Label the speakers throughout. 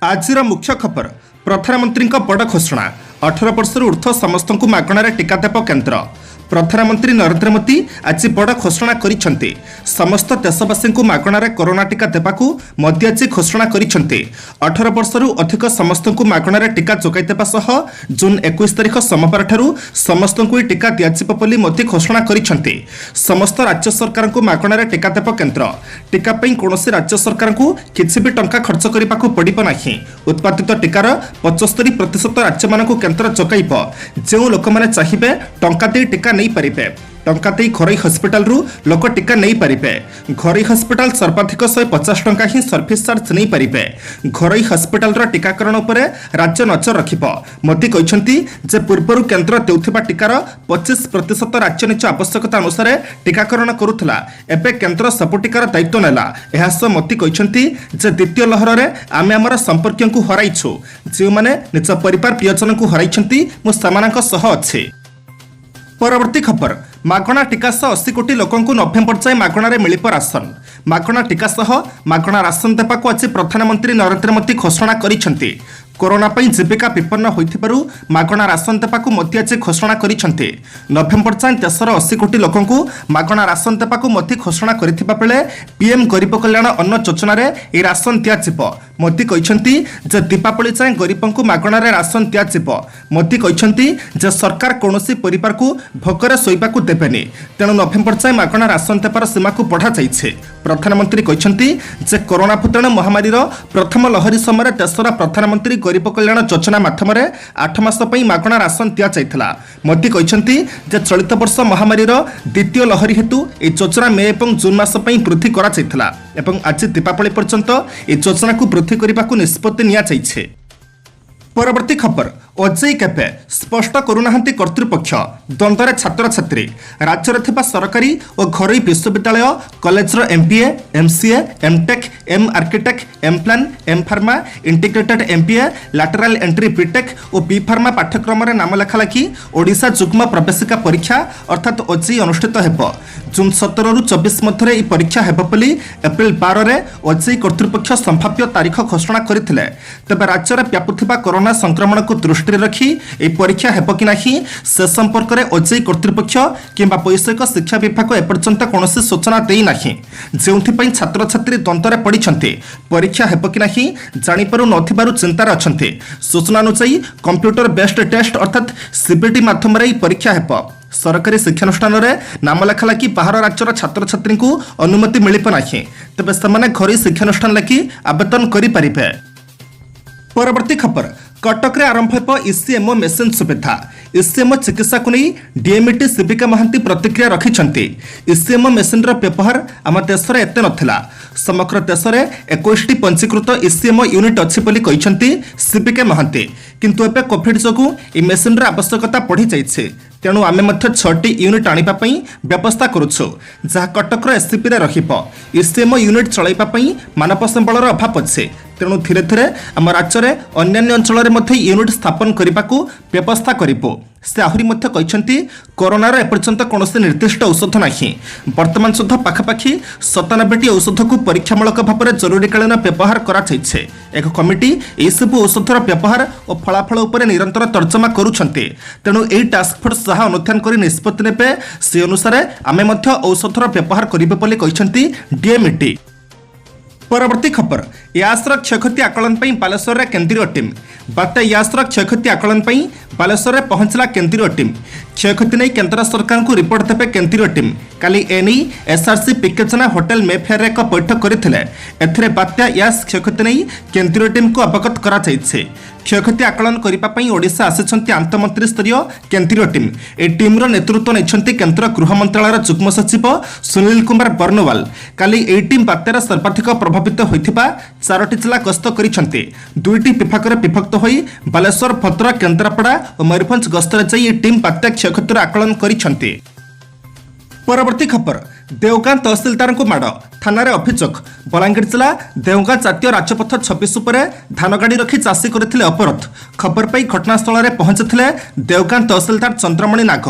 Speaker 1: आजिर मुख्य खबर प्रधानमंत्री बड़ घोषणा 18 वर्ष ऊर्ध्व समस्त मागणार टीका देव केन्द्र। प्रधानमंत्री नरेंद्र मोदी आज बड़ घोषणा करिसेंती। समस्त देशवासी मागणार कोरोना टीका देवाकू मोदी आज घोषणा करिसेंती। 18 वर्ष अधिक समस्त मागणार टीका जोगाई देबा सह जून 21 तारिख सोमवार ठारू समस्त टीका दियाजिब बोली मोदी घोषणा करिसेंती। समस्त राज्य सरकार को मागणार टीका देव केन्द्र। टीका पई कोनोसी राज्य सरकार को किछि भी टंका खर्च करिबाकू पड़िबो नाही। उत्पादित टीकार 75% राज्य मानकू केन्द्र जोगाइब। जो लोक माने चाहिबे टंका दे टीका नहीं पारिबे। टंका दे घरोई हस्पिटाल रु लोक टीका नहीं पारिबे। घरोई हस्पिटाल सर्वाधिक 150 टंका ही सर्विस चार्ज नहीं पारिबे। घरोई हस्पिटाल रा टीकाकरण उपरे राज्य नजर रखिबो। मोदी कहिसेंती जे पूर्वरु केन्द्र देउथिबा टीकार 25% राज्य निज आवश्यकता अनुसार टीकाकरण करुथला। एबे केन्द्र सब टीकार दायित्व नेला। एहा सह मोदी कहिसेंती जे द्वितीय लहर रे आमे हमर संपर्कयंकु हराइछु। जे माने निज परिवार प्रियजन को हराइछंती मु समानक सह अछि। परवर्ती खबर मागणा टीका सह 80 कोटी लोक नवेम्बर जाए मागणार मिलिप राशन। मागणा टीका सह मागणा राशन देवाक आज प्रधानमंत्री नरेंद्र मोदी घोषणा करिसेंती। कोरोना पई जीविका विपन्न होइथिबारु मागणा राशन देवाक मोदी आज घोषणा करिसेंती। नवेम्बर जाए देशर 80 कोटी लोक मागणा राशन देवाक मोदी घोषणा करिथिबा बेले पीएम गरीब कल्याण अन्न योजना रे ए राशन दियाजिब। मोदी कहिसेंती जे दीपावली जाए गरीबंकु मागणारे राशन दियाजिब। मोदी कहिसेंती जे सरकार कोनोसी परिवार को भोकरे सोइबाकू देबेनी। तेणु नवेम्बर जाए मागणा राशन देवार सीमा को बढ़ा जाइछे। प्रधानमंत्री कहिसेंती जे कोरोना भूताणु महामारी प्रथम लहरी समय देशर प्रधानमंत्री गरीब कल्याण योजना माध्यम 8 मास पई मागणा राशन दिया जाइथिला। मोदी कहिसेंती जे चलित वर्ष महामारी द्वितीय लहरी हेतु ए योजना मे एवं जून मास पई वृद्धि करा जाइथिला एवं आज दीपावली पर्यंत ए योजना को वृद्धि करने निष्पत्ति निया जाइछे। परवर्ती खबर अजय केपे स्पष्ट करूना कर्तृपक्ष द्वंद्व छात्र छात्री। राज्य में सरकारी और घरोई विश्वविद्यालय college MBA MCA MTech M architect M plan M pharma integrated MBA lateral entry BTech और बी फार्मा पाठ्यक्रम नाम लेखा लगी ओडिशा जुग्म प्रवेशिका परीक्षा अर्थात अजय अनुष्ठित हेब। जून 17 रु 24 मध्य यह परीक्षा हेब बोली एप्रिल 12 रे अजय कर्तृपक्ष संभाव्य तारीख घोषणा करथिले। तबे राज्य में व्यापुथिबा कोरोना संक्रमण को दृष्टि रखी ए परीक्षा हेब कि नाही से संपर्क में अजय कर्तृपक्ष किंबा वैषयिक शिक्षा विभाग एपर्यंत कौन सूचना देई नाही। जेउथि छात्र छात्री द्वंद्व पड़िछन्ते परीक्षा हेब कि नाही जानिपारु नथिबारु चिंतार अछन्ते। सूचना अनुसार कंप्यूटर बेस्ड टेस्ट अर्थात सीबीटी माध्यम परीक्षा हेब। सरकारी शिक्षानुष्ठान नाम लेखा लगी बाहर राज्यर छात्र छात्री को अनुमति मिल नाही। तेज से घरोई शिक्षानुष्ठान लगी आवेदन करें। परवर्ती खबर कटक रे आरंभ हो ईसीएमओ मेसिन सुविधा। ईसीएमओ चिकित्सा को नहीं डीएमईटी शिविका महांती प्रतिक्रिया रखिछन्ती। ईसीएमओ मेसिन व्यवहार आम देश में एत नथिला। समग्र देश में 21टी पंजीकृत ईसीएमओ यूनिट अच्छी बोली कहिछन्ती शिविका महांती। किंतु एबे कोविड जोगु ए मेसिन रे आवश्यकता बढ़ी जाइछे। तेणु आमे मध्य 6टी यूनिट आनिबा पई व्यवस्था करूछु जहा कटक रो एससीपी रे रहिबो। ईसीएमओ यूनिट चलाइबा पई मानव संबलर अभाव अछि। तेणु धीरे धीरे आम राज्य में अन्य अंचल में यूनिट स्थापन करने को व्यवस्था करिबो। से आहरी मध्य कहिसेंती कोरोनार एपर्यंत कौन निर्दिष्ट औषध नहीं। वर्तमान सुधा पाखापाखि 97टी औषध को परीक्षामूलक भाव में जरूरीकालीन व्यवहार कराइछे। एक कमिटी एसबू औषधर व्यवहार और फलाफल उपर निरंतर तर्जमा करुछन्ते। तेणु यही टास्क फोर्स जहाँ अनुध्यान कर निष्पत्ति नेबे से अनुसार आमे मध्य औषधर व्यवहार करिबे बोली कहिसेंती डीएमईटी। परवर्ती खबर यासर क्षयक्षति आकलन पर बालेश्वर रे केंद्रीय टीम। बात्या यासर क्षयक्षति आकलन पर बालेश्वर रे पहुंचला केंद्रीय टीम। क्षयक्षति नहीं केंद्र सरकार को रिपोर्ट देवे केंद्रीय टीम। काली एनी एसआरसी पिकेजना होटेल मेफेयर एक बैठक करते बात्या यास क्षयक्षति नहीं केंद्रीय टीम को अवगत करा जाइछे। क्षयक्षति आकलन करने ओडिशा आसिछन्ति आंतमंत्री स्तरीय केंद्रीय टीम। ए टीम रो नेतृत्व नेछन्ति केंद्र गृह मंत्रालय जुग्म सचिव सुनील कुमार बर्नवाल। काली ए टीम बात्यार सर्वाधिक प्रभावित होइथिबा 4टी जिला गस्त करिछन्ति। 2टी विभाग रे विभक्त होई बालेश्वर भद्रक केन्द्रापड़ा और मयूरभंज गस्तरे जाई ए टीम बात्या क्षयक्षतिर आकलन करिछन्ति। परवर्ती खबर देवगां तहसिलदार को माड़ थाना रे अभियोग। बलांगीर जिला देवगां जातीय राजपथ 26 उपर धान गाड़ी रखी चाषी करथिले अपराध। खबर पाई घटनास्थल में पहुंचते देवगां तहसिलदार चंद्रमणि नाग।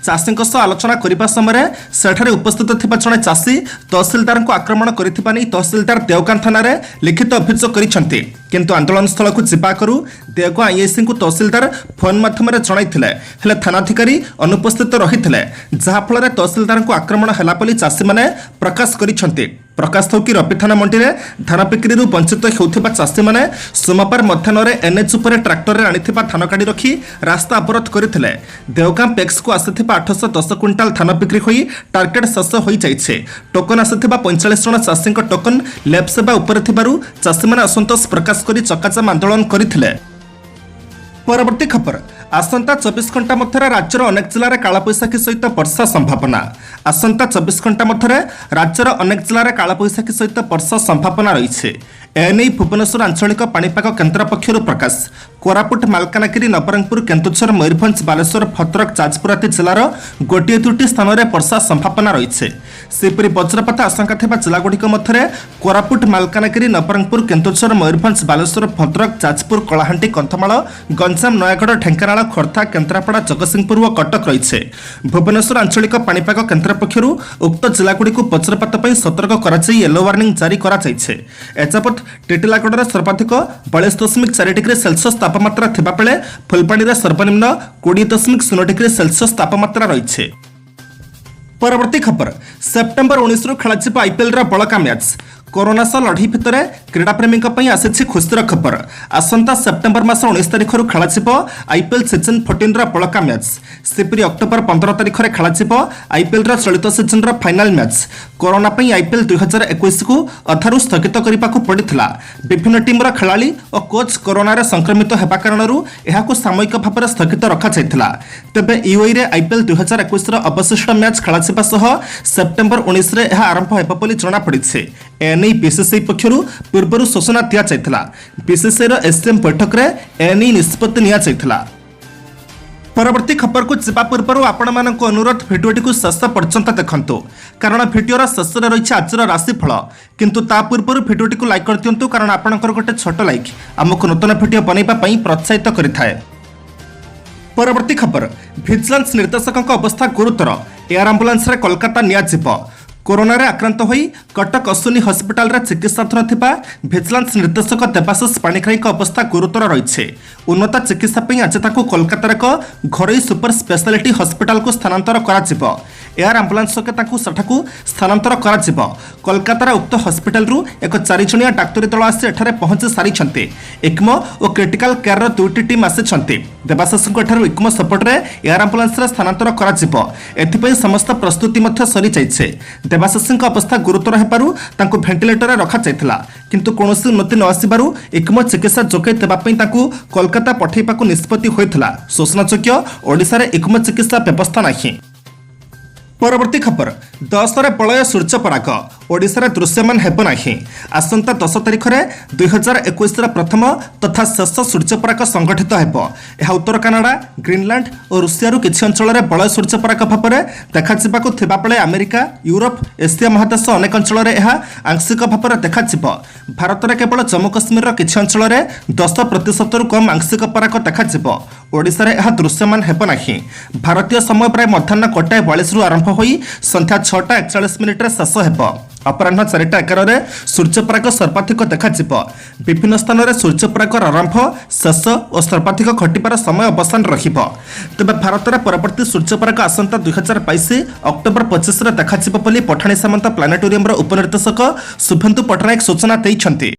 Speaker 1: ଚାଷୀଙ୍କ ସହ ଆଲୋଚନା କରିବା ସମୟରେ ସେଠାରେ ଉପସ୍ଥିତ ଥିବା ଜଣେ ଚାଷୀ ତହସିଲଦାରଙ୍କୁ ଆକ୍ରମଣ କରିଥିବା ନେଇ ତହସିଲଦାର ଦେଓଗାଁ ଥାନାରେ ଲିଖିତ ଅଭିଯୋଗ କରିଛନ୍ତି। କିନ୍ତୁ ଆନ୍ଦୋଳନ ସ୍ଥଳକୁ ଯିବା ଆଗରୁ ଦେଓଗାଁ ଆଇଆଇସିଙ୍କୁ ତହସିଲଦାର ଫୋନ୍ ମାଧ୍ୟମରେ ଜଣାଇଥିଲେ, ହେଲେ ଥାନାଧିକାରୀ ଅନୁପସ୍ଥିତ ରହିଥିଲେ, ଯାହାଫଳରେ ତହସିଲଦାରଙ୍କୁ ଆକ୍ରମଣ ହେଲା ବୋଲି ଚାଷୀମାନେ ପ୍ରକାଶ କରିଛନ୍ତି। ପ୍ରକାଶ ଥୌକି ରବି ଥାନା ମଣ୍ଡିରେ ଧାନ ବିକ୍ରିରୁ ବଞ୍ଚିତ ହେଉଥିବା ଚାଷୀମାନେ ସୋମବାର ମଧ୍ୟାହ୍ନରେ ଏନ୍ଏଚ୍ ଉପରେ ଟ୍ରାକ୍ଟରରେ ଆଣିଥିବା ଧାନ ଗାଡ଼ି ରଖି ରାସ୍ତା ଅବରୋଧ କରିଥିଲେ। ଦେଓଗାଁ ପେକ୍ସକୁ ଆସିଥିବା 810 କ୍ୱିଣ୍ଟାଲ ଧାନ ବିକ୍ରି ହୋଇ ଟାର୍ଗେଟ୍ ଶେଷ ହୋଇଯାଇଛି। ଟୋକନ ଆସିଥିବା 45 ଜଣ ଚାଷୀଙ୍କ ଟୋକନ ଲେବ୍ ସେବା ଉପରେ ଥିବାରୁ ଚାଷୀମାନେ ଅସନ୍ତୋଷ ପ୍ରକାଶ କରି ଚକାଜାମ ଆନ୍ଦୋଳନ କରିଥିଲେ। ପରବର୍ତ୍ତୀ ଖବର, ଆସନ୍ତା 24 ଘଣ୍ଟା ମଧ୍ୟରେ ରାଜ୍ୟର ଅନେକ ଜିଲ୍ଲାରେ କାଳବୈଶାଖୀ ସହିତ ବର୍ଷା ସମ୍ଭାବନା। ଆସନ୍ତା 24 ଘଣ୍ଟା ମଧ୍ୟରେ ରାଜ୍ୟର ଅନେକ ଜିଲ୍ଲାରେ କାଳବୈଶାଖୀ ସହିତ ବର୍ଷା ସମ୍ଭାବନା ରହିଛି। ଏନେଇ ଭୁବନେଶ୍ୱର ଆଞ୍ଚଳିକ ପାଣିପାଗ କେନ୍ଦ୍ର ପକ୍ଷରୁ ପ୍ରକାଶ। କୋରାପୁଟ, ମାଲକାନଗିରି, ନବରଙ୍ଗପୁର, କେନ୍ଦୁଝର, ମୟୂରଭଞ୍ଜ, ବାଲେଶ୍ୱର, ଭଦ୍ରକ, ଯାଜପୁର ଆଦି ଜିଲ୍ଲାର ଗୋଟିଏ ଦୁଇଟି ସ୍ଥାନରେ ବର୍ଷା ସମ୍ଭାବନା ରହିଛି। ସେହିପରି ବଜ୍ରପାତ ଆଶଙ୍କା ଥିବା ଜିଲ୍ଲାଗୁଡ଼ିକ ମଧ୍ୟରେ କୋରାପୁଟ, ମାଲକାନଗିରି, ନବରଙ୍ଗପୁର, କେନ୍ଦୁଝର, ମୟୂରଭଞ୍ଜ, ବାଲେଶ୍ୱର, ଭଦ୍ରକ, ଯାଜପୁର, କଳାହାଣ୍ଡି, କନ୍ଧମାଳ, ଗଞ୍ଜାମ, ନୟାଗଡ଼, ଢେଙ୍କାନାଳ, ଖୋର୍ଦ୍ଧା, କେନ୍ଦ୍ରାପଡ଼ା, ଜଗତସିଂହପୁର ଓ କଟକ ରହିଛି। ଭୁବନେଶ୍ୱର ଆଞ୍ଚଳିକ ପାଣିପାଗ କେନ୍ଦ୍ର ପକ୍ଷରୁ ଉକ୍ତ ଜିଲ୍ଲାଗୁଡ଼ିକୁ ବଜ୍ରପାତ ପାଇଁ ସତର୍କ କରାଯାଇ ୟେଲୋ ୱାର୍ଣ୍ଣିଂ ଜାରି କରାଯାଇଛି। ଏଯାବତ୍ ଟିଟିଲାଗଡ଼ରେ ସର୍ବାଧିକ 42.4 ଡିଗ୍ରୀ ସେଲସିୟସ୍ ତାପମାତ୍ରା ଥିବାବେଳେ ଫୁଲବାଣୀରେ ସର୍ବନିମ୍ନ 20.0 ଡିଗ୍ରୀ ସେଲସିୟସ୍ ତାପମାତ୍ରା ରହିଛି। ପରବର୍ତ୍ତୀ ଖବର, ସେପ୍ଟେମ୍ବର 19ରୁ ଖେଳାଯିବ ଆଇପିଏଲ୍ର ବଳକା ମ୍ୟାଚ୍। କରୋନା ସହ ଲଢ଼େଇ ଭିତରେ କ୍ରୀଡ଼ାପ୍ରେମୀଙ୍କ ପାଇଁ ଆସିଛି ଖୁସିର ଖବର। ଆସନ୍ତା ସେପ୍ଟେମ୍ବର ମାସ 19 ତାରିଖରୁ ଖେଳାଯିବ ଆଇପିଏଲ୍ ସିଜନ୍ 14ର ବଳକା ମ୍ୟାଚ୍। ସେହିପରି ଅକ୍ଟୋବର 15 ତାରିଖରେ ଖେଳାଯିବ ଆଇପିଏଲ୍ର ଚଳିତ ସିଜନ୍ର ଫାଇନାଲ୍ ମ୍ୟାଚ୍। କରୋନା ପାଇଁ ଆଇପିଏଲ୍ 2021କୁ ଅଧାରୁ ସ୍ଥଗିତ କରିବାକୁ ପଡ଼ିଥିଲା। ବିଭିନ୍ନ ଟିମ୍ର ଖେଳାଳି ଓ କୋଚ୍ କରୋନାରେ ସଂକ୍ରମିତ ହେବା କାରଣରୁ ଏହାକୁ ସାମୟିକ ଭାବରେ ସ୍ଥଗିତ ରଖାଯାଇଥିଲା। ତେବେ ୟୁଏଇରେ ଆଇପିଏଲ୍ 2021ର ଅବଶିଷ୍ଟ ମ୍ୟାଚ୍ ଖେଳାଯିବା ସହ ସେପ୍ଟେମ୍ବର 19ରେ ଏହା ଆରମ୍ଭ ହେବ ବୋଲି ଜଣାପଡ଼ିଛି। ଏନେଇ ବିସିସିଆଇ ପକ୍ଷରୁ ପୂର୍ବରୁ ସୂଚନା ଦିଆଯାଇଥିଲା। ବିସିସିଆଇର ଏସ୍ଏମ୍ ବୈଠକରେ ଏନେଇ ନିଷ୍ପତ୍ତି ନିଆଯାଇଥିଲା। ପରବର୍ତ୍ତୀ ଖବରକୁ ଯିବା ପୂର୍ବରୁ ଆପଣମାନଙ୍କୁ ଅନୁରୋଧ, ଭିଡ଼ିଓଟିକୁ ଶେଷ ପର୍ଯ୍ୟନ୍ତ ଦେଖନ୍ତୁ, କାରଣ ଭିଡ଼ିଓର ଶେଷରେ ରହିଛି ଆଜିର ରାଶିଫଳ। କିନ୍ତୁ ତା ପୂର୍ବରୁ ଭିଡ଼ିଓଟିକୁ ଲାଇକ୍ କରିଦିଅନ୍ତୁ, କାରଣ ଆପଣଙ୍କର ଗୋଟେ ଛୋଟ ଲାଇକ୍ ଆମକୁ ନୂତନ ଭିଡ଼ିଓ ବନାଇବା ପାଇଁ ପ୍ରୋତ୍ସାହିତ କରିଥାଏ। ପରବର୍ତ୍ତୀ ଖବର, ଭିଜିଲାନ୍ସ ନିର୍ଦ୍ଦେଶକଙ୍କ ଅବସ୍ଥା ଗୁରୁତର, ଏୟାର ଆମ୍ବୁଲାନ୍ସରେ କୋଲକାତା ନିଆଯିବ। କରୋନାରେ ଆକ୍ରାନ୍ତ ହୋଇ କଟକ ଅଶ୍ୱିନୀ ହସ୍ପିଟାଲରେ ଚିକିତ୍ସାଧୀନ ଥିବା ଭିଜିଲାନ୍ସ ନିର୍ଦ୍ଦେଶକ ଦେବାଶିଷ ପାଣିଗ୍ରାହୀଙ୍କ ଅବସ୍ଥା ଗୁରୁତର ରହିଛି। ଉନ୍ନତ ଚିକିତ୍ସା ପାଇଁ ଆଜି ତାଙ୍କୁ କୋଲକାତାର ଏକ ଘରୋଇ ସୁପର ସ୍ପେଶାଲିଟି ହସ୍ପିଟାଲକୁ ସ୍ଥାନାନ୍ତର କରାଯିବ। ଏୟାର ଆମ୍ବୁଲାନ୍ସ ଯୋଗେ ତାଙ୍କୁ ସେଠାକୁ ସ୍ଥାନାନ୍ତର କରାଯିବ। କୋଲକାତାର ଉକ୍ତ ହସ୍ପିଟାଲରୁ ଏକ 4 ଜଣିଆ ଡାକ୍ତରୀ ଦଳ ଆସି ଏଠାରେ ପହଞ୍ଚି ସାରିଛନ୍ତି। ଇକ୍ମୋ ଓ କ୍ରିଟିକାଲ କେୟାରର 2ଟି ଟିମ୍ ଆସିଛନ୍ତି। ଦେବାଶିଷଙ୍କୁ ଏଠାରୁ ଇକ୍ମୋ ସପୋର୍ଟରେ ଏୟାର ଆମ୍ବୁଲାନ୍ସରେ ସ୍ଥାନାନ୍ତର କରାଯିବ। ଏଥିପାଇଁ ସମସ୍ତ ପ୍ରସ୍ତୁତି ମଧ୍ୟ ସରିଯାଇଛି। ଦେବାଶିଷଙ୍କ ଅବସ୍ଥା ଗୁରୁତର ହେବାରୁ ତାଙ୍କୁ ଭେଣ୍ଟିଲେଟରରେ ରଖାଯାଇଥିଲା, କିନ୍ତୁ କୌଣସି ଉନ୍ନତି ନ ଆସିବାରୁ ଇକ୍ମୋ ଚିକିତ୍ସା ଯୋଗାଇ ଦେବା ପାଇଁ ତାଙ୍କୁ କୋଲକାତା ପଠାଇବାକୁ ନିଷ୍ପତ୍ତି ହୋଇଥିଲା। ସୂଚନାଯୋଗ୍ୟ, ଓଡ଼ିଶାରେ ଇକ୍ମୋ ଚିକିତ୍ସା ବ୍ୟବସ୍ଥା ନାହିଁ। ପରବର୍ତ୍ତୀ ଖବର, 10ରେ ବଳୟ ସୂର୍ଯ୍ୟପରାଗ, ଓଡ଼ିଶାରେ ଦୃଶ୍ୟମାନ ହେବ ନାହିଁ। ଆସନ୍ତା 10 ତାରିଖରେ 2021ର ପ୍ରଥମ ତଥା ଶେଷ ସୂର୍ଯ୍ୟପରାଗ ସଂଗଠିତ ହେବ। ଏହା ଉତ୍ତର କାନାଡା, ଗ୍ରୀନଲ୍ୟାଣ୍ଡ ଓ ରୁଷିଆରୁ କିଛି ଅଞ୍ଚଳରେ ବଳୟ ସୂର୍ଯ୍ୟପରାଗ ଭାବରେ ଦେଖାଯିବାକୁ ଥିବାବେଳେ ଆମେରିକା, ୟୁରୋପ, ଏସିଆ ମହାଦେଶ ଅନେକ ଅଞ୍ଚଳରେ ଏହା ଆଂଶିକ ଭାବରେ ଦେଖାଯିବ। ଭାରତରେ କେବଳ ଜମ୍ମୁ କାଶ୍ମୀରର କିଛି ଅଞ୍ଚଳରେ 10%ରୁ କମ୍ ଆଂଶିକ ପରାଗ ଦେଖାଯିବ। ଓଡ଼ିଶାରେ ଏହା ଦୃଶ୍ୟମାନ ହେବ ନାହିଁ। ଭାରତୀୟ ସମୟ ପ୍ରାୟ ମଧ୍ୟାହ୍ନ 1:42ରୁ ଆରମ୍ଭ ହୋଇ ସନ୍ଧ୍ୟା 6:41ରେ ଶେଷ ହେବ। ଅପରାହ୍ନ 4:11ରେ ସୂର୍ଯ୍ୟପରାଗ ସର୍ବାଧିକ ଦେଖାଯିବ। ବିଭିନ୍ନ ସ୍ଥାନରେ ସୂର୍ଯ୍ୟପରାଗର ଆରମ୍ଭ, ଶେଷ ଓ ସର୍ବାଧିକ ଘଟିବାର ସମୟ ଅବସ୍ଥାନ ରହିବ। ତେବେ ଭାରତରେ ପରବର୍ତ୍ତୀ ସୂର୍ଯ୍ୟପରାଗ ଆସନ୍ତା 2022 ଅକ୍ଟୋବର 25ରେ ଦେଖାଯିବ ବୋଲି ପଠାଣି ସାମନ୍ତ ପ୍ଲାନେଟୋରିୟମର ଉପନିର୍ଦ୍ଦେଶକ ଶୁଭେନ୍ଦୁ ପଟ୍ଟନାୟକ ସୂଚନା ଦେଇଛନ୍ତି।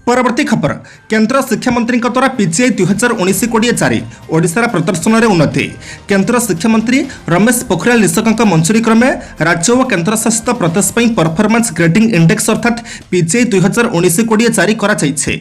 Speaker 1: ପରବର୍ତ୍ତୀ ଖବର, କେନ୍ଦ୍ର ଶିକ୍ଷାମନ୍ତ୍ରୀଙ୍କ ଦ୍ୱାରା ପିଜିଆଇ 2019-20 ଜାରି, ଓଡ଼ିଶାର ପ୍ରଦର୍ଶନରେ ଉନ୍ନତି। କେନ୍ଦ୍ର ଶିକ୍ଷାମନ୍ତ୍ରୀ ରମେଶ ପୋଖରିଆଲ ନିଶଙ୍କଙ୍କ ମଞ୍ଜୁରୀ କ୍ରମେ ରାଜ୍ୟ ଓ କେନ୍ଦ୍ରଶାସିତ ପ୍ରଦେଶ ପାଇଁ ପରଫର୍ମାନ୍ସ ଗ୍ରେଡିଂ ଇଣ୍ଡେକ୍ସ ଅର୍ଥାତ୍ ପିଜିଆଇ 2019-20 ଜାରି କରାଯାଇଛି।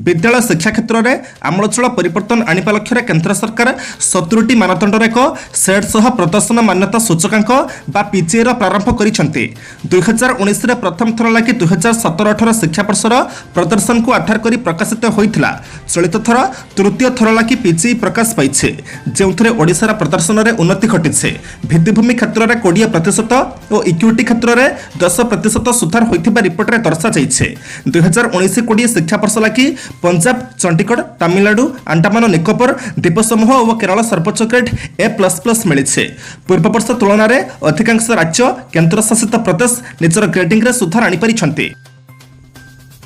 Speaker 1: ବିଦ୍ୟାଳୟ ଶିକ୍ଷା କ୍ଷେତ୍ରରେ ଆମୂଳଚୂଳ ପରିବର୍ତ୍ତନ ଆଣିବା ଲକ୍ଷ୍ୟରେ କେନ୍ଦ୍ର ସରକାର 70ଟି ମାନଦଣ୍ଡର ଏକ ସେଟ୍ ସହ ପ୍ରଦର୍ଶନ ମାନ୍ୟତା ସୂଚକାଙ୍କ ବା ପିଜିଆଇର ପ୍ରାରମ୍ଭ କରିଛନ୍ତି। 2019ରେ ପ୍ରଥମ ଥର ଲାଗି 2017-18 ଶିକ୍ଷାବର୍ଷର ପ୍ରଦର୍ଶନକୁ आधार करी प्रकाशित होइथिला चलित थर तृतीय थर लागी पिजिई प्रकाश पाइछे जेउथरे ओडिसार प्रदर्शन रे उन्नति घटिछे। भित्तिभूमि क्षेत्र में 20% और इक्विटी क्षेत्र में 10% सुधार होइथिबा रिपोर्ट रे दर्शा जाइछे। 2019-20 शिक्षा वर्ष लागी पंजाब, चंडीगढ़, तमिलनाडु, अंडमान निकोबर द्वीप समूह और केरल सर्वोच्च ग्रेड A++ मिली। पूर्व वर्ष तुलन में अधिकांश राज्य केन्द्र शासित प्रदेश निजर ग्रेडिंग रे सुधार आनी।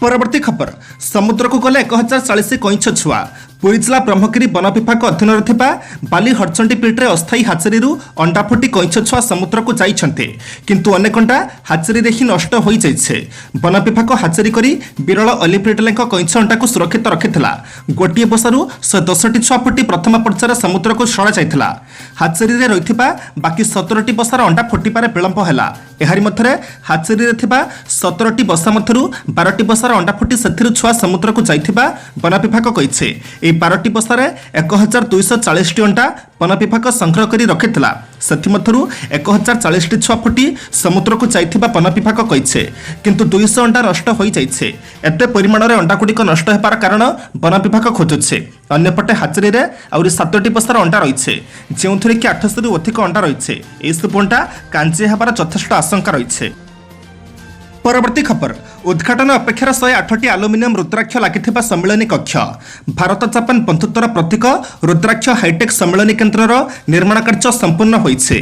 Speaker 1: परवर्ती खबर समुद्र को गले 1040 कईछ छुआ। पुरी जिला ब्रह्मगिरी वन विभाग अधीन थिबा बाली हरचंडी पीठ रे अस्थायी हाचेरी अंडा फुटी कईछ छुआ समुद्र को जाइछन्ते किंतु अनेक अंडा हाचेरी रे ही नष्ट होई जाइछे। वन विभाग हाचेरी करी बिरल अलिफ्रिडलेंक कईछ अंडा को सुरक्षित रखिथिला। गोटिए बसारु 110टी छुआ फुटी प्रथम पर्यायर समुद्र को छड़ा जाइथिला। हाचेरी रे रहिथिबा बाकी 17टी बसार अंडा फुटिबारे विलंब हैला। एहारी मध्यरे हाचेरी रे थिबा 17टी बसा मध्यरु 12टी बसार अंडा फुटी सेथिरु छुआ समुद्र को जाइथिबा वन विभाग कहिछे। 12टी बसारे 1240टी अंडा वन विभाग संग्रह कर रखिथिला। सेथिमध्यरु 1040टी छुआ फुटी समुद्र को जाइथिबा वन विभाग कहिछे किंतु 200 अंडा नष्ट होई जाइछे। एते परिमाण रे अंडा गुडिक नष्ट हेबार कारण वन विभाग खोजुछे। अन्यपटे हाचेरी रे आउरी 7टी बसार अंडा रहिछे जेउथरे कि 800 रु अधिक अंडा रहिछे। ए सब अंडा कांची हेबार यथेष्ट आशंका रहिछे। परवर्ती खबर उद्घाटन अपेक्षार 108टी आलुमिनियम रुद्राक्ष लागिथिबा सम्मेलनी कक्ष। भारत जापान बंधुत्वर प्रतीक रुद्राक्ष हाईटेक सम्मेलनी केन्द्रर निर्माण कार्य संपूर्ण होइछे।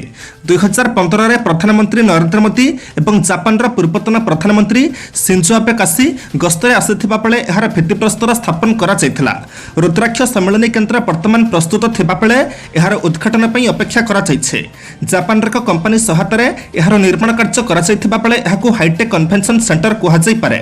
Speaker 1: 2015 रे प्रधानमंत्री नरेंद्र मोदी एवं जापान पूर्वतन प्रधानमंत्री शिंजो आबे काशी गस्तरे आसिथिबा बेले एहार भित्तिप्रस्तर स्थापन करा जायथिला। रुद्राक्ष सम्मेलनी केन्द्र वर्तमान प्रस्तुत थिबा बेले एहार उद्घाटन पई अपेक्षा करा जायछे। जापान रे कंपनी सहायता रे एहार निर्माण कार्य करा जायथिबा बेले एहाकु हाईटेक कन्वेंशन सेंटर कुहा जाय पारे।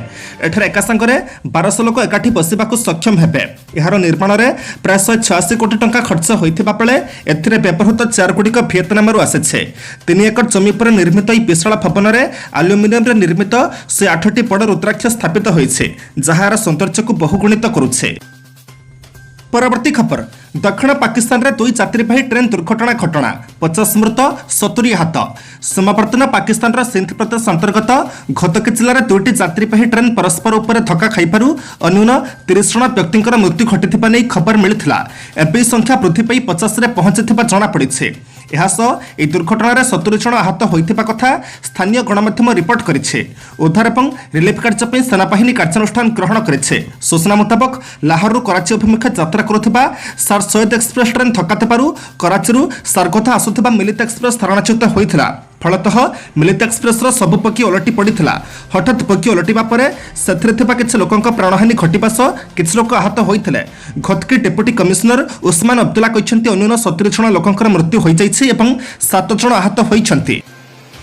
Speaker 1: एठारे एका संगरे 1200 लोक एकाठी बसिबाकु सक्षम हेबे। एहार निर्माण रे प्राय 186 कोटी टंका खर्च होइथिबा बेले एथिरे व्यवहृत चेयर गुडिक भियतनाम रु आसेछे। 3 एकड़ जमी पर निर्मित ई विशाल भवन रे एल्युमिनियम रे निर्मित 108टी बड़ रुद्राक्ष स्थापित होइछे जहार सौंदर्य को बहुगुणित करुछे। परवर्ती खबर दक्षिण पाकिस्तान रे 2 यात्रीवाही ट्रेन दुर्घटना घटना 50 मृत 70 आहत। समावर्तन पाकिस्तान सिंध प्रदेश अंतर्गत घतकी जिले में 2टी यात्रीवाही ट्रेन परस्पर उपर धक्का खाइपारु अन्यून 30 जन व्यक्तिंकर मृत्यु घटिथिबा नै खबर मिलिथिला। एबे संख्या वृद्धि पाई 50 रे पहुंचिथिबा जଣା पड़िछे। यह दुर्घटन 70 जन आहत होइथिबा कथा स्थानीय गणमाध्यम रिपोर्ट करिछे। उद्धार और रिलीफ कार्य पर सेनाबाहिनी कार्यानुष्ठान ग्रहण करिछे। सूचना मुताबक लाहौर कराची अभिमुखे यात्रा करुथिबा सर सैयद एक्सप्रेस ट्रेन धक्का देबारु कराचीरू सरगोधा आसुथिबा मिलित एक्सप्रेस स्थानाच्युत होइथिला। फलतः मिलित एक्सप्रेस सबु पक्षी ओलटि पड़िथिला। हठात पक्षी ओलटिबा परे सेथिरे थिबा किछि लोकंक प्राणहानि घटिबा सह किछि लोक आहत होइथिले। घतकी डेप्यूटी कमिशनर उस्मान अब्दुल्ला कहिसंती अन्यून 70 जन लोकंकर मृत्यु होई जाइछि एवं 7 जन आहत होइछंती।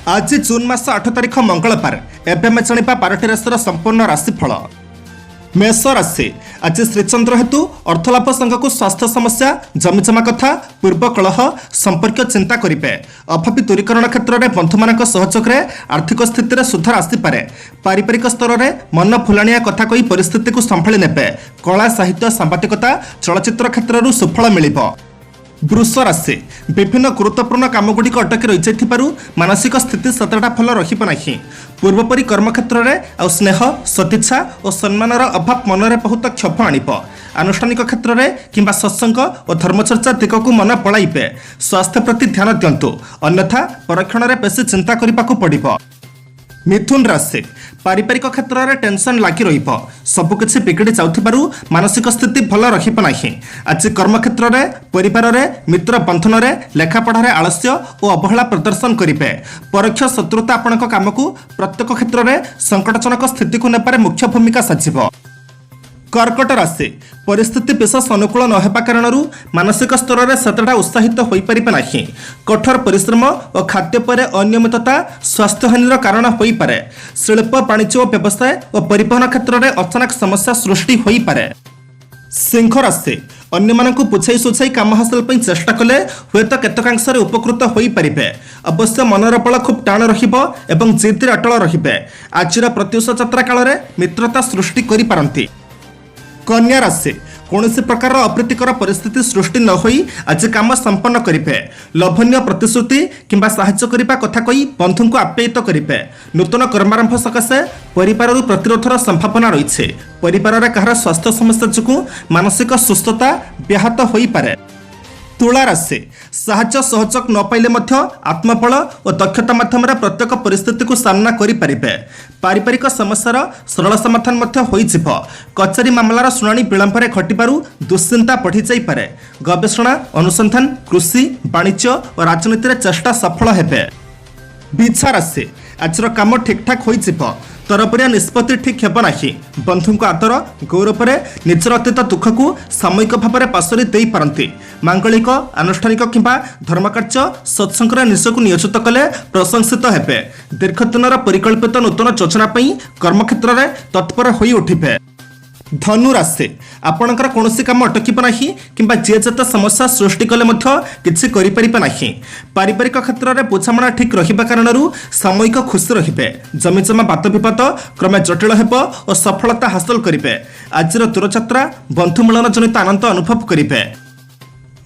Speaker 1: आज जून मास 8 तारिख मंगलवार एबेमे जानिबा 12टी राशिर संपूर्ण राशिफल। मेष राशि आज श्रीचंद्र हेतु अर्थलाभ संघ स्वास्थ्य समस्या जमीजमा कथा पूर्व कलह संपर्क चिंता करेंगे। अभावी दूरीकरण क्षेत्र में बंधु मान सहयोग में आर्थिक स्थिति में सुधार आसपे। पारिवारिक स्तर में मन फुलाणिया कथा कही परिस्थिति को संभाली नेबे। कला साहित्य सांबादिकता चलचित्र क्षेत्र सुफल मिल। वृष राशि विभिन्न गुरुत्वपूर्ण कामगुड़िक अटकी रही मानसिक स्थिति सतटा भल रही। पूर्वपरी कर्मक्षेत्र में आ स्नेह सदिच्छा और सम्मानर अभाव मन में बहुत क्षोभ आण। आनुष्ठानिक क्षेत्र में किंबा सत्संग और धर्मचर्चा दिग को मन पड़ाइबे। स्वास्थ्य प्रति ध्यान दिंतु अन्यथा परीक्षण में बेसी चिंता करने को पड़ो। मिथुन राशि पारिवारिक क्षेत्र में टेंशन लगी रबुकिछि बिगड़ी जाउथिबारु मानसिक स्थिति भल रहिबो नाही। आज कर्मक्षेत्र में परिवार में मित्र बंधन में लेखापढ़ार आलस्य और अवहेला प्रदर्शन करेंगे। परोक्ष शत्रुता आपणक काम को प्रत्येक क्षेत्र में संकटजनक स्थिति को नेबारे मुख्य भूमिका साजिब। कर्कट राशि परिस्थिति विशेष अनुकूल न होगा कारण मानसिक स्तर में सतटा उत्साहित हो पारे नहीं। कठोर परिश्रम और खाद्य पर अनियमितता स्वास्थ्यहानि कारण हो पारे। शिल्प वाणिज्य और व्यवसाय और परिवहन क्षेत्र में अचानक समस्या सृष्टि हो पारे। सिंह राशि अन्य मानक बुझाई सुझाई काम हासिल पर चेष्टा कले हुए तो केतकांश उपकृत हो पारे। अवश्य मनर बल खूब टाण रहिबो जिद अटल रहिबे। आजिर प्रत्युष यात्रा काल में मित्रता सृष्टि करि पारंती। कन्या राशि कौनसी प्रकार अप्रीतिकर परिस्थिति सृष्टि न होई आज काम संपन्न करेंगे। लभनीय प्रतिश्रुति किंबा साहाय्य करने कथा कही बंधु को आप्यायित करेंगे। नूतन कर्मारंभ सकाशे परिवार प्रतिरोधर संभावना रही। परिवार कहार स्वास्थ्य समस्या जो मानसिक सुस्थता व्याहत हो पारे। तुला राशि साहाय्य सहयोग न पाइले मध्य आत्मबल और दक्षता माध्यम प्रत्येक परिस्थिति को सामना करि परिबे। पारिवारिक समस्यार सरल समाधान मध्य होई जिवो। कचेरी मामलार शुणाणी विलंबरे घटिबारु दुश्चिंता बढ़ी जाई पारे। गवेषणा अनुसंधान कृषि वाणिज्य और राजनीति चेष्टा सफल हेबे। बिछा राशि आज काम ठीक ठाक हो तरबरिया निष्पत्ति ठीक हेब नाही। बंधु आदर गौरव निजर अतीत दुख को सामयिक भाव में पाशरी दे पारती। मांगलिक आनुष्ठानिक किंबा धर्मकार्य सत्संग निजक नियोजित कले प्रशंसित हेबे। दीर्घ दिनर परिकल्पित नूतन योजना कर्मक्षेत्र में तत्पर हो उठिबे। धनु राशि आपणकर कौन काम अटक नहीं कि जी जते समस्या सृष्टि कले किसी करें। पारिवारिक क्षेत्र में बुझामणा ठीक रहा कारण सामयिक खुशी रे। जमीजमा बात विवाद क्रमे जटिल हेब और सफलता हासिल करेंगे। आज दूरयात्रा बंधु मिलन जनित आनंद अनुभव करेंगे।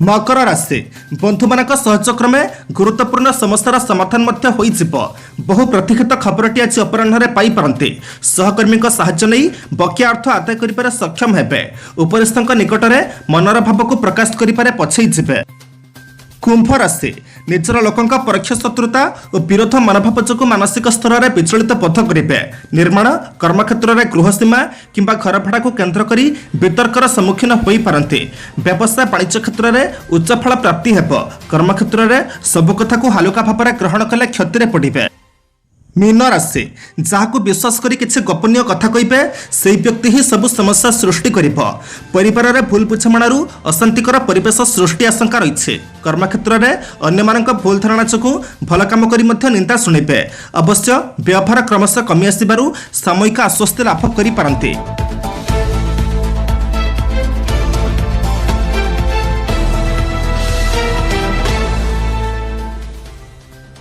Speaker 1: मकर राशि बंधु मान सहयोग क्रमे गुरुत्वपूर्ण समस्यार समाधान हो। बहु प्रतीक्षित खबरटी आज अपराह्न पाई पारती। सहकर्मी साहाय्य नहीं बकिया अर्थ आदाय कर सक्षम हेबे। उपरिस्थ निकट में मनर भाव को प्रकाश कर पछई जिबे। कुंभ राशि निजर लोकों परोक्ष शत्रुता और विरोध मनोभाव जो मानसिक स्तर में विचलित बोध करेंगे। निर्माण कर्मक्षेत्र में गृहसीमा किंबा घर भड़ा को केन्द्र कर वितर्कर सम्मुखीन हो पारती। व्यवसाय वाणिज्य क्षेत्र में उच्च फल प्राप्ति हेब। कर्मक्षेत्र में सबु कथा को हालुका भाव में ग्रहण कले क्षति पड़े। मीन राशि जहाँ विश्वास करी किसी गोपनीय कथा कहे से व्यक्ति ही सबु समस्या सृष्टि करिब। परिवार में भूल बुझामणारू अशांतिकर परिवेश सृष्टि आशंका रही। कर्मक्षेत्र में अन्य भूल धारणा जो भल काम करी निंदा शुणे। अवश्य व्यवहार क्रमशः कमी आसबारू सामयिक आश्वस्ति लाभ कर पारती।